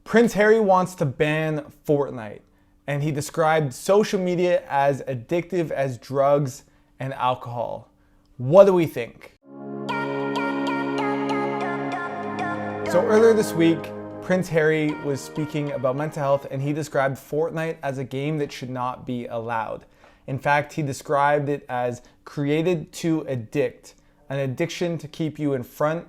Prince Harry wants to ban Fortnite, and he described social media as addictive as drugs and alcohol. What do we think? So earlier this week, Prince Harry was speaking about mental health, and he described Fortnite as a game that should not be allowed. In fact, he described it as created to addict, an addiction to keep you in front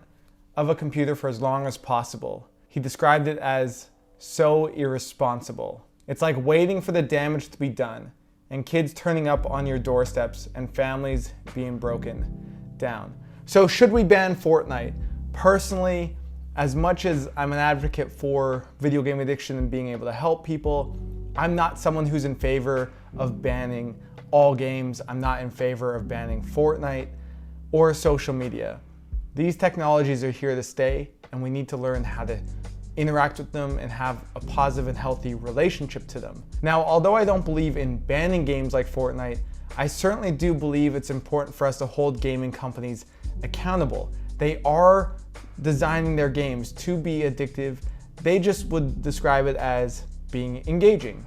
of a computer for as long as possible. He described it as so irresponsible. It's like waiting for the damage to be done and kids turning up on your doorsteps and families being broken down. So should we ban Fortnite? Personally, as much as I'm an advocate for video game addiction and being able to help people, I'm not someone who's in favor of banning all games. I'm not in favor of banning Fortnite or social media. These technologies are here to stay, and we need to learn how to interact with them and have a positive and healthy relationship to them. Now, although I don't believe in banning games like Fortnite, I certainly do believe it's important for us to hold gaming companies accountable. They are designing their games to be addictive. They just would describe it as being engaging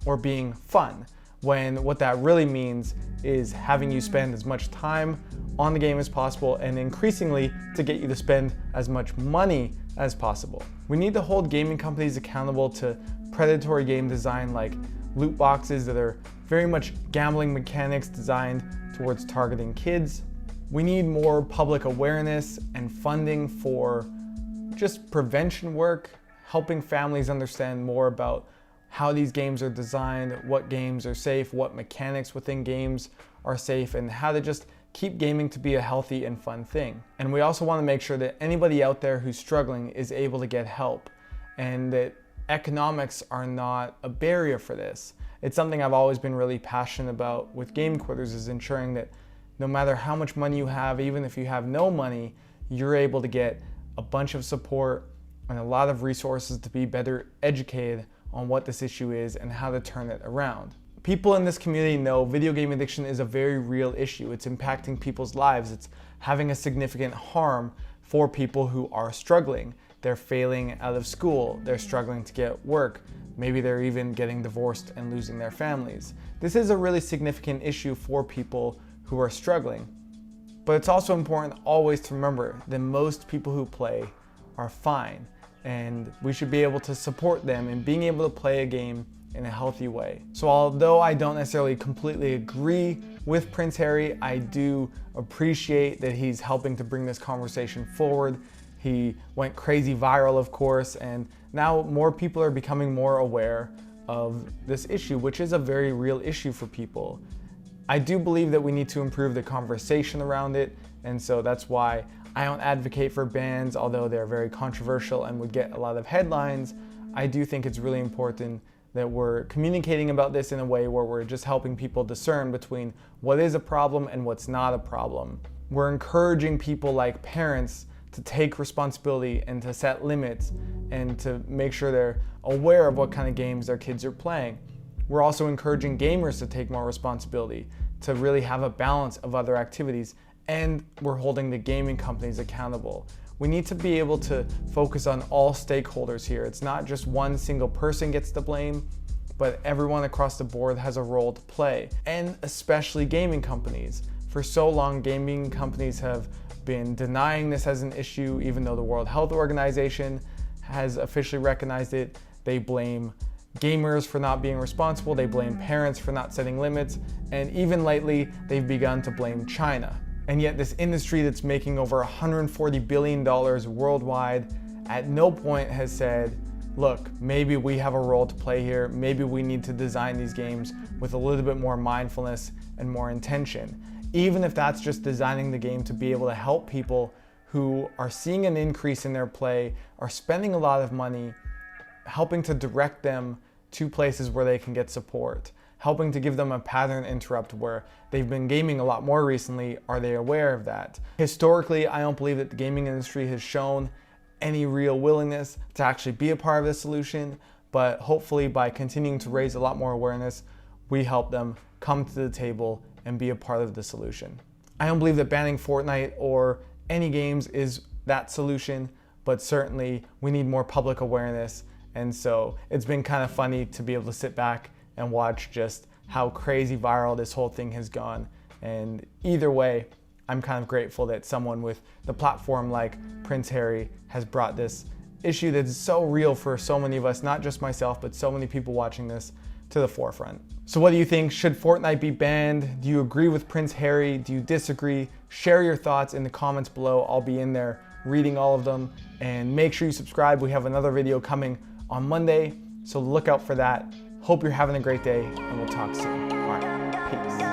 or being fun, when what that really means is having you spend as much time on the game as possible, and increasingly to get you to spend as much money as possible. We need to hold gaming companies accountable to predatory game design like loot boxes that are very much gambling mechanics designed towards targeting kids. We need more public awareness and funding for just prevention work, helping families understand more about how these games are designed, what games are safe, what mechanics within games are safe, and how to just keep gaming to be a healthy and fun thing. And we also want to make sure that anybody out there who's struggling is able to get help, and that economics are not a barrier for this. It's something I've always been really passionate about with Game Quitters, is ensuring that no matter how much money you have, even if you have no money, you're able to get a bunch of support and a lot of resources to be better educated on what this issue is and how to turn it around. People in this community know video game addiction is a very real issue. It's impacting people's lives. It's having a significant harm for people who are struggling. They're failing out of school. They're struggling to get work. Maybe they're even getting divorced and losing their families. This is a really significant issue for people who are struggling. But it's also important always to remember that most people who play are fine, and we should be able to support them in being able to play a game in a healthy way. So although I don't necessarily completely agree with Prince Harry, I do appreciate that he's helping to bring this conversation forward. He went crazy viral, of course, and now more people are becoming more aware of this issue, which is a very real issue for people. I do believe that we need to improve the conversation around it, and so that's why I don't advocate for bans, although they're very controversial and would get a lot of headlines. I do think it's really important that we're communicating about this in a way where we're just helping people discern between what is a problem and what's not a problem. We're encouraging people like parents to take responsibility and to set limits and to make sure they're aware of what kind of games their kids are playing. We're also encouraging gamers to take more responsibility, to really have a balance of other activities, and we're holding the gaming companies accountable. We need to be able to focus on all stakeholders here. It's not just one single person gets the blame, but everyone across the board has a role to play, and especially gaming companies. For so long, gaming companies have been denying this as an issue, even though the World Health Organization has officially recognized it. They blame gamers for not being responsible, they blame parents for not setting limits, and even lately, they've begun to blame China. And yet this industry that's making over $140 billion worldwide at no point has said, look, maybe we have a role to play here, maybe we need to design these games with a little bit more mindfulness and more intention. Even if that's just designing the game to be able to help people who are seeing an increase in their play, are spending a lot of money, helping to direct them to places where they can get support, helping to give them a pattern interrupt where they've been gaming a lot more recently. Are they aware of that? Historically, I don't believe that the gaming industry has shown any real willingness to actually be a part of the solution, but hopefully by continuing to raise a lot more awareness, we help them come to the table and be a part of the solution. I don't believe that banning Fortnite or any games is that solution, but certainly we need more public awareness And so it's been kind of funny to be able to sit back and watch just how crazy viral this whole thing has gone. And either way, I'm kind of grateful that someone with the platform like Prince Harry has brought this issue that's so real for so many of us, not just myself, but so many people watching this, to the forefront. So what do you think? Should Fortnite be banned? Do you agree with Prince Harry? Do you disagree? Share your thoughts in the comments below. I'll be in there reading all of them. And make sure you subscribe. We have another video coming on Monday, so look out for that. Hope you're having a great day, and we'll talk soon. All right, peace.